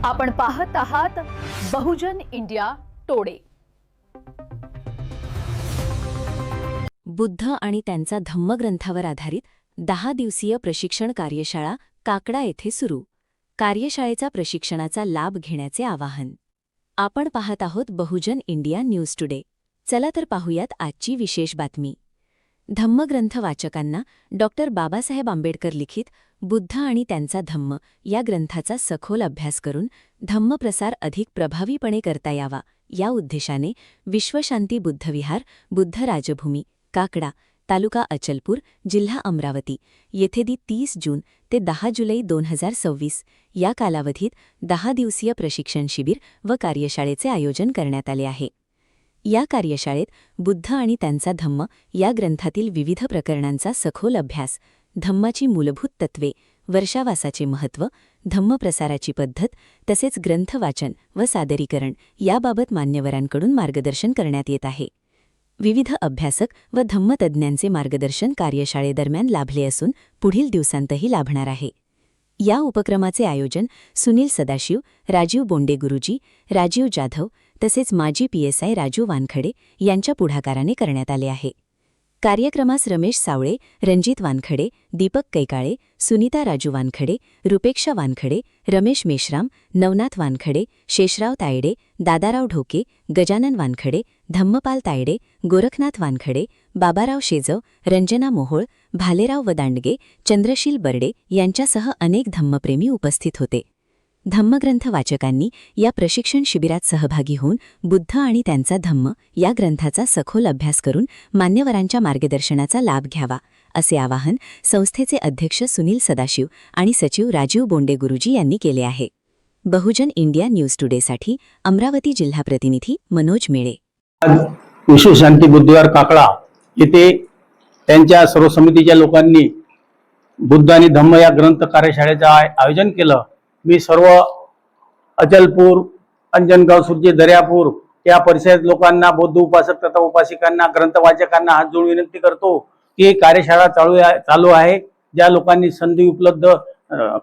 आपण पाहत आहात बहुजन इंडिया टोडे। बुद्ध आणि त्यांचा धम्मग्रंथावर आधारित 10 दिवसीय प्रशिक्षण कार्यशाळा काकडा येथे सुरू। कार्यशाळेचा प्रशिक्षणाचा लाभ घेण्याचे आवाहन। आपण पाहत आहोत बहुजन इंडिया न्यूज टुडे। चला तर पाहूयात आजची विशेष बातमी। धम्मग्रंथ वाचकांना डॉक्टर बाबासाहेब आंबेडकर लिखित बुद्ध आणि त्यांचा धम्म या ग्रंथाचा सखोल अभ्यास करून धम्मप्रसार अधिक प्रभावीपणे करता यावा या उद्देशाने विश्वशांती बुद्धविहार बुद्ध राजभूमी काकडा तालुका अचलपूर जिल्हा अमरावती येथे 30 जून ते 10 जुलै 2026 या कालावधीत 10 दिवसीय प्रशिक्षण शिबिर व कार्यशाळेचे आयोजन करण्यात आले आहे। या कार्यशाळेत बुद्ध आणि त्यांचा धम्म या ग्रंथातील विविध प्रकरणांचा सखोल अभ्यास, धम्माची मूलभूत तत्वे, वर्षावासाचे महत्त्व, धम्मप्रसाराची पद्धत तसेच ग्रंथ वाचन व सादरीकरण याबाबत मान्यवरांकडून मार्गदर्शन करण्यात येत आहे। विविध अभ्यासक व धम्मतज्ञांचे मार्गदर्शन कार्यशाळेदरम्यान लाभले असून पुढील दिवसांतही लाभणार आहे। या उपक्रमाचे आयोजन सुनील सदाशिव, राजीव बोंडे गुरुजी, राजीव जाधव तसेच माजी PSI राजू वानखडे यांच्या पुढाकाराने करण्यात आले आहे। कार्यक्रमास रमेश सावळे, रणजित वानखडे, दीपक कैकाळे, सुनीता राजू वानखडे, रुपेक्षा वानखडे, रमेश मेश्राम, नवनाथ वानखडे, शेषराव तायडे, दादाराव ढोके, गजानन वानखडे, धम्मपाल तायडे, गोरखनाथ वानखडे, बाबाराव शेजव, रंजना मोहोळ, भालेराव वदांडगे, चंद्रशील बर्डे यांच्यासह अनेक धम्मप्रेमी उपस्थित होते। धम्मग्रंथ वाचकांनी या प्रशिक्षण शिबिरात सहभागी होऊन बुद्ध आणि त्यांचा धम्म या ग्रंथाचा सखोल अभ्यास करून मान्यवरांच्या मार्गदर्शनाचा लाभ घ्यावा असे आवाहन संस्थेचे अध्यक्ष सुनील सदाशिव आणि सचिव राजीव बोंडे गुरुजी यांनी केले आहे। बहुजन इंडिया न्यूज टुडेसाठी अमरावती जिल्हा प्रतिनिधी मनोज मेळे। विश्वशांती बुद्धविहार काकडा येथे त्यांच्या सर्व समितीच्या लोकांनी बुद्ध आणि धम्म या ग्रंथ कार्यशाळेचे आयोजन केलं। मी सर्व अचलपूर, अंजनगाव, सुरजी, दर्यापूर या परिसरात लोकांना, बौद्ध उपासक तथा उपासिकांना, ग्रंथवाचकांना हात जोडून विनंती करतो की कार्यशाळा चालू आहे। ज्या लोकांनी संधी उपलब्ध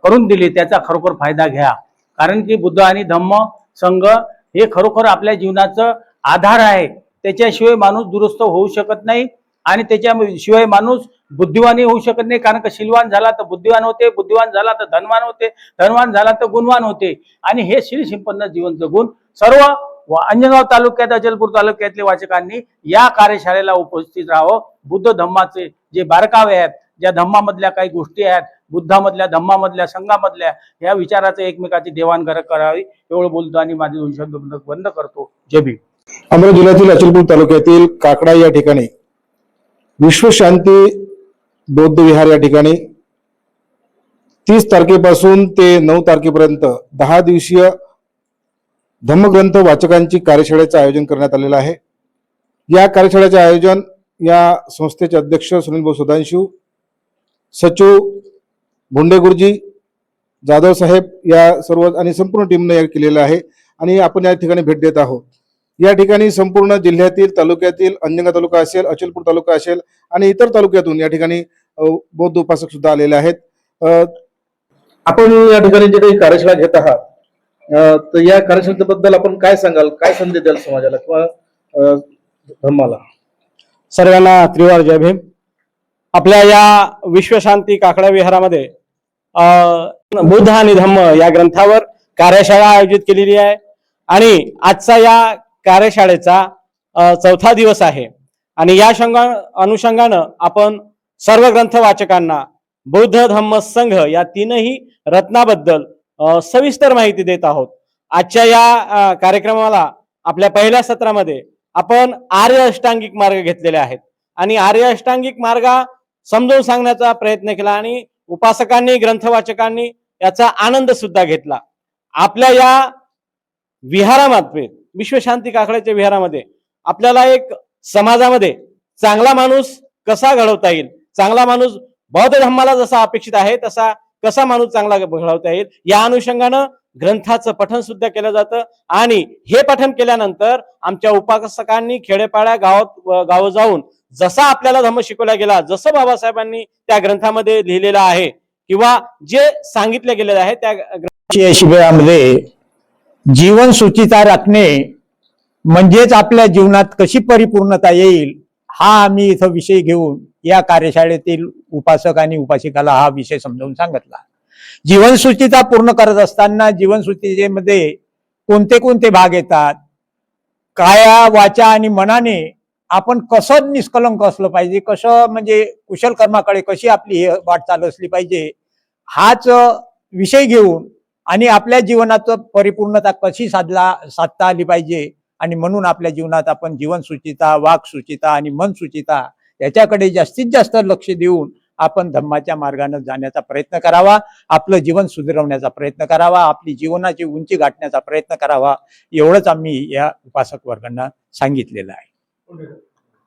करून दिली त्याचा खरोखर फायदा घ्या, कारण की बुद्ध आणि धम्म संघ हे खरोखर आपल्या जीवनाचं आधार आहे। त्याच्याशिवाय माणूस दुरुस्त होऊ शकत नाही आणि त्याच्याशिवाय माणूस बुद्धिवानी होऊ शकत नाही, कारण का शीलवान झाला तर बुद्धिवान होते, बुद्धिवान झाला तर धनवान होते, धनवान झाला तर गुणवान होते। आणि हे शील संपन्न जीवन जगून सर्व अंजनगाव तालुक्यात, अचलपूर तालुक्यातले वाचकांनी या कार्यशाळेला उपस्थित राहावं। बुद्ध धम्माचे जे बारकावे आहेत, ज्या धम्मामधल्या काही गोष्टी आहेत, बुद्धामधल्या, धम्मामधल्या, संघामधल्या या विचाराचं एकमेकाची देवाणघेवाण करावी एवढं बोलतो आणि माझे 2 शब्द बंद करतो। जय भीम। अमरावती जिल्ह्यातील अचलपूर तालुक्यातील काकडा या ठिकाणी विश्वशांती बौद्ध विहार या ठिकाणी 30 तारखेपासून ते 9 तारखेपर्यंत 10 दिवसीय धम्मग्रंथ वाचकांची कार्यशाळेचे आयोजन करण्यात आलेलं आहे। या कार्यशाळेचे आयोजन या संस्थेचे अध्यक्ष सुनील भाऊ सदाशिव, सचिव बोंडे गुरुजी, जाधव साहेब या सर्व आणि संपूर्ण टीमने केलेलं आहे आणि आपण या ठिकाणी भेट देत आहोत। या ठिकाणी संपूर्ण जिल्ह्यातील, तालुक्यातील, अंजनगाव तालुका असेल, अचलपूर तालुका असेल आणि इतर तालुक्यातून या ठिकाणी बौद्ध उपासक सुद्धा आलेले आहेत। आपण या ठिकाणी जे काही कार्यशाळा घेत आहात तर या कार्यशाळेबद्दल आपण काय सांगाल, काय संदेश द्याल समाजाला किंवा धम्माला? सर्वांना त्रिवार जय भीम। आपल्या या विश्वशांती काकडा विहारामध्ये बुद्ध आणि धम्म या ग्रंथावर कार्यशाळा आयोजित केलेली आहे आणि आजचा या कार्यशाळेचा 4था दिवस आहे आणि या अनुषंगानं आपण सर्व ग्रंथ वाचकांना बौद्ध धम्म संघ या 3ही रत्नाबद्दल सविस्तर माहिती देत आहोत। आजच्या या कार्यक्रमाला आपल्या पहिल्या सत्रामध्ये आपण आर्य अष्टांगिक मार्ग घेतलेले आहेत आणि आर्य अष्टांगिक मार्ग समजावून सांगण्याचा प्रयत्न केला आणि उपासकांनी, ग्रंथवाचकांनी याचा आनंद सुद्धा घेतला। आपल्या या विहारामध्ये, विश्वशांती काकड्याच्या विहारामध्ये आपल्याला एक समाजामध्ये चांगला माणूस कसा घडवता येईल, चांगला माणूस बौद्ध धम्माला जसा अपेक्षित आहे तसा कसा माणूस चांगला घडवता येईल या अनुषंगानं ग्रंथाचं पठण सुद्धा केलं जातं आणि हे पठण केल्यानंतर आमच्या उपासकांनी खेडेपाड्या गाव जाऊन जसा आपल्याला धम्म शिकवला गेला, जसं बाबासाहेबांनी त्या ग्रंथामध्ये लिहिलेलं आहे किंवा जे सांगितले गेलेले आहे त्या शिबिरामध्ये जीवन सुचिता राखणे म्हणजेच आपल्या जीवनात कशी परिपूर्णता येईल हा आम्ही इथं विषय घेऊन या कार्यशाळेतील उपासक आणि उपासिकाला हा विषय समजावून सांगितला. जीवन सुचिता पूर्ण करत असताना जीवन सुचितेमध्ये कोणते कोणते भाग येतात, काया वाचा आणि मनाने आपण कसं निष्कलंक असलं पाहिजे, कसं म्हणजे कुशल कर्माकडे कशी आपली वाटचाल असली पाहिजे, हाच विषय घेऊन आणि आपल्या जीवनाचं परिपूर्णता कशी साधता आली पाहिजे आणि म्हणून आपल्या जीवनात आपण जीवन सुचिता, वाक सुचिता आणि मन सुचिता याच्याकडे जास्तीत जास्त लक्ष देऊन आपण धम्माच्या मार्गाने जाण्याचा प्रयत्न करावा, आपलं जीवन सुधारवण्याचा प्रयत्न करावा, आपली जीवनाची उंची गाठण्याचा प्रयत्न करावा, एवढंच आम्ही या उपासक वर्गांना सांगितलेलं आहे.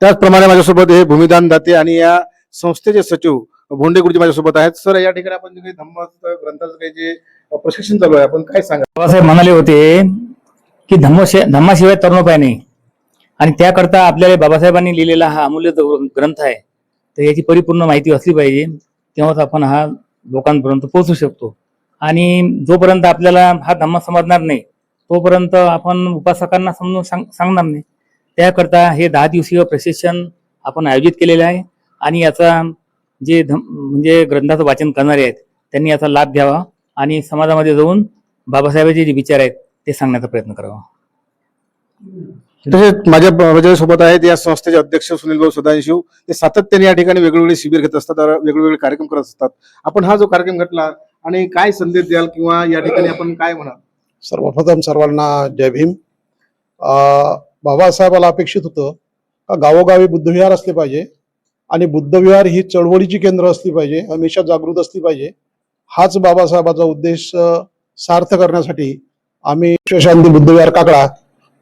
त्याचप्रमाणे माझ्यासोबत हे भूमिदान दाते आणि या संस्थेचे सचिव भोंडे गुरुजी माझ्यासोबत आहेत. सर, या ठिकाणी आपण जे काही ग्रंथाचं काही जे प्रशिक्षण चालू आहे, आपण काय सांगा? बाबासाहेब म्हणाले होते की धम्माशिवाय तरुणोपाय नाही, आणि त्याकरता आपल्याला बाबासाहेबांनी लिहिलेला हा अमूल्य ग्रंथ आहे, तर याची परिपूर्ण माहिती असली पाहिजे, तेव्हाच आपण हा लोकांपर्यंत पोहोचू शकतो. आणि जोपर्यंत आपल्याला हा धम्मा समजणार नाही तोपर्यंत आपण उपासकांना समजून सांगणार नाही. त्याकरता हे 10 दिवसीय प्रशिक्षण आपण आयोजित केलेले आहे आणि याचा जे म्हणजे ग्रंथाचं वाचन करणारे आहेत त्यांनी याचा लाभ घ्यावा आणि समाजामध्ये जाऊन बाबासाहेबांचे जे विचार आहेत ते सांगण्याचा प्रयत्न करावा. तसेच माझ्यासोबत आहेत या संस्थेचे अध्यक्ष सुनील भाऊ सदाशिव. ते सातत्याने या ठिकाणी वेगवेगळे शिबिर घेत असतात, वेगवेगळे कार्यक्रम करत असतात. आपण हा जो कार्यक्रम घडला आणि काय संदेश द्याल किंवा या ठिकाणी आपण काय म्हणाल? सर्वप्रथम सर्वांना जय भीम. बाबासाहेबाला अपेक्षित होतं का गावोगावी बुद्धविहार असले पाहिजे आणि बुद्धविहार ही चळवळीची केंद्र असली पाहिजे, हमेशा जागृत असली पाहिजे. हाच बाबासाहेबाचा उद्देश सार्थ करण्यासाठी आम्ही विश्वशांती बुद्धविहार काकडा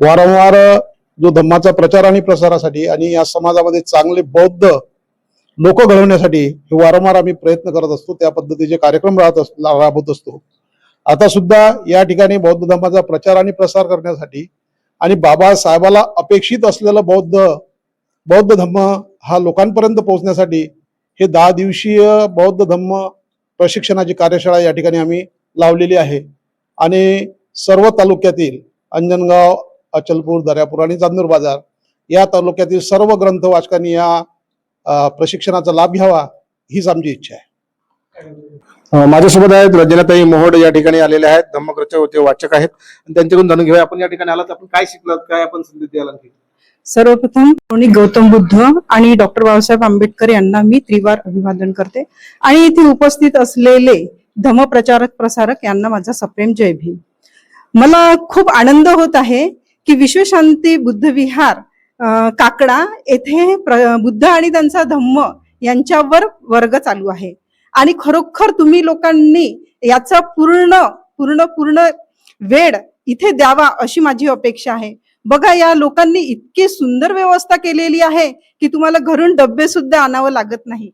वारंवार जो धम्माचा प्रचार आणि प्रसारासाठी आणि या समाजामध्ये चांगले बौद्ध लोक घडवण्यासाठी वारंवार आम्ही प्रयत्न करत असतो. त्या पद्धतीचे कार्यक्रम राबवत असतो. आता सुद्धा या ठिकाणी बौद्ध धर्माचा प्रचार आणि प्रसार करण्यासाठी आणि बाबासाहेबाला अपेक्षित असलेलं बौद्ध धम्म हा लोकांपर्यंत पोहोचण्यासाठी हे 10 दिवसीय बौद्ध धम्म प्रशिक्षणाची कार्यशाळा या ठिकाणी आम्ही लावलेली आहे. आणि सर्व तालुक्यातील अंजनगाव, अचलपूर, दर्यापूर आणि चांदूर बाजार या तालुक्यातील सर्व ग्रंथ वाचकांनी या प्रशिक्षणाचा लाभ घ्यावा हीच आमची इच्छा आहे. माझ्यासोबत आहेत रंजनाताई मोहोड, या ठिकाणी आलेले आहेत, धम्मग्रंथाचे वाचक आहेत. त्यांच्याकडून जाणून घेऊया आपण या ठिकाणी आलात, आपण काय शिकलात, काय आपण संदेश द्याल आणखी? सर्वप्रथम गौतम बुद्ध आणि डॉक्टर बाबासाहेब आंबेडकर यांना मी त्रिवार अभिवादन करते आणि इथे उपस्थित असलेले धम्म प्रचारक प्रसारक यांना माझा सप्रेम जय भीम. मला खूप आनंद होत आहे की विश्वशांती बुद्धविहार काकडा येथे बुद्ध आणि त्यांचा धम्म यांच्यावर वर्ग चालू आहे आणि खरोखर तुम्ही लोकांनी याचा पूर्ण वेळ इथे द्यावा अशी माझी अपेक्षा आहे. बघा, या लोकांनी इतकी सुंदर व्यवस्था केलेली आहे की तुम्हाला घरून डब्बे सुद्धा आणावं लागत नाही.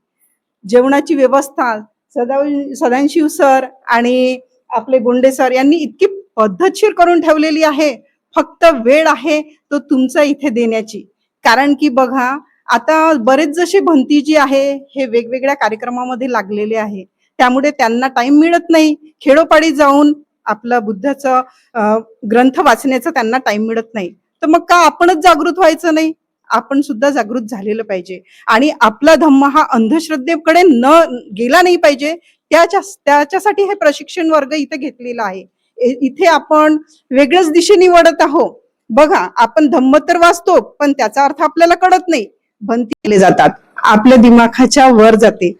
जेवणाची व्यवस्था सदाशिव सर आणि आपले गोंडे सर यांनी इतकी पद्धतशीर करून ठेवलेली आहे. फक्त वेळ आहे तो तुमचा इथे देण्याची. कारण की बघा, आता बरेच जसे भंतीजी आहे हे वेगवेगळ्या कार्यक्रमामध्ये लागलेले आहे, त्यामुळे त्यांना टाइम मिळत नाही. खेडोपाडी जाऊन आपला बुद्धाचं ग्रंथ वाचण्याचा त्यांना टाइम मिळत नाही. तर मग का आपणच जागृत व्हायचं नाही? आपण सुद्धा जागृत झालेलं पाहिजे आणि आपला धम्म हा अंधश्रद्धेकडे न गेला नाही पाहिजे. त्याच्यासाठी हे प्रशिक्षण वर्ग इथे घेतलेला आहे. इथे आपण वेगळ्याच दिशेने वळत आहोत. बघा, आपण धम्म तर वाचतो पण त्याचा अर्थ आपल्याला कळत नाही. भंती केले जातात, आपल्या दिमाखाच्या वर जाते.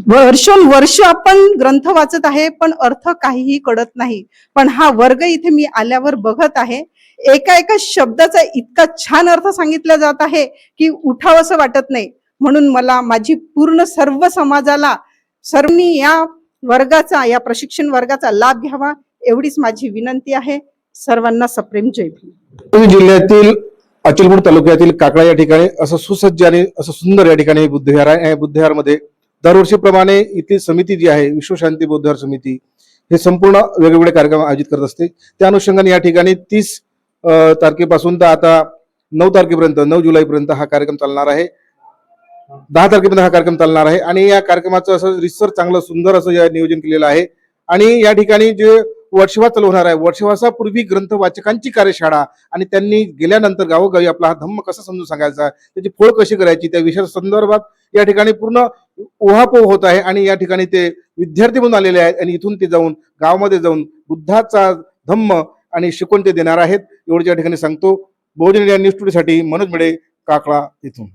वर्ष आपण ग्रंथ वाचत आहे पण अर्थ काहीही कळत नाही. पण हा वर्ग इथे मी आल्यावर बघत आहे, एका शब्दाचा इतका छान अर्थ सांगितला जात आहे की उठावंसं वाटत नाही. म्हणून मला माझी पूर्ण सर्व समाजाला सर्वांनी या वर्गाचा, या प्रशिक्षण वर्गाचा लाभ घ्यावा एवढीच माझी विनंती आहे. सर्वांना सप्रेम जय भीम. जिल्ह्यातील अचलपूर तालुक्यातील काकडा या ठिकाणी असं सुसज्ज आणि असं सुंदर या ठिकाणी बुद्धविहार आहे. बुद्धविहारमध्ये दरवर्षीप्रमाणे इथली समिती जी आहे, विश्वशांती बुद्धविहार समिती, हे संपूर्ण वेगवेगळे कार्यक्रम आयोजित करत असते. त्या अनुषंगाने या ठिकाणी 30 तारखेपासून तर आता 9 तारखेपर्यंत, 9 जुलैपर्यंत हा कार्यक्रम चालणार आहे. 10 तारखेपर्यंत हा कार्यक्रम चालणार आहे आणि या कार्यक्रमाचं असं रिसर्च चांगलं सुंदर असं या नियोजन केलेलं आहे. आणि या ठिकाणी जे वर्षवा चालवणार आहे. वर्षवासापूर्वी ग्रंथ वाचकांची कार्यशाळा आणि त्यांनी गेल्यानंतर गावोगावी आपला हा धम्म कसा समजून सांगायचा, त्याची फोड कशी करायची, त्या विषयाच्या संदर्भात या ठिकाणी पूर्ण उहापोह होत आहे. आणि या ठिकाणी ते विद्यार्थी म्हणून आलेले आहेत आणि इथून ते जाऊन गावामध्ये जाऊन बुद्धाचा धम्म आणि शिकवण ते देणार आहेत. एवढं या ठिकाणी सांगतो. बहुजन इंडिया न्यूज टुडेसाठी मनोज मिळे, काकळा इथून.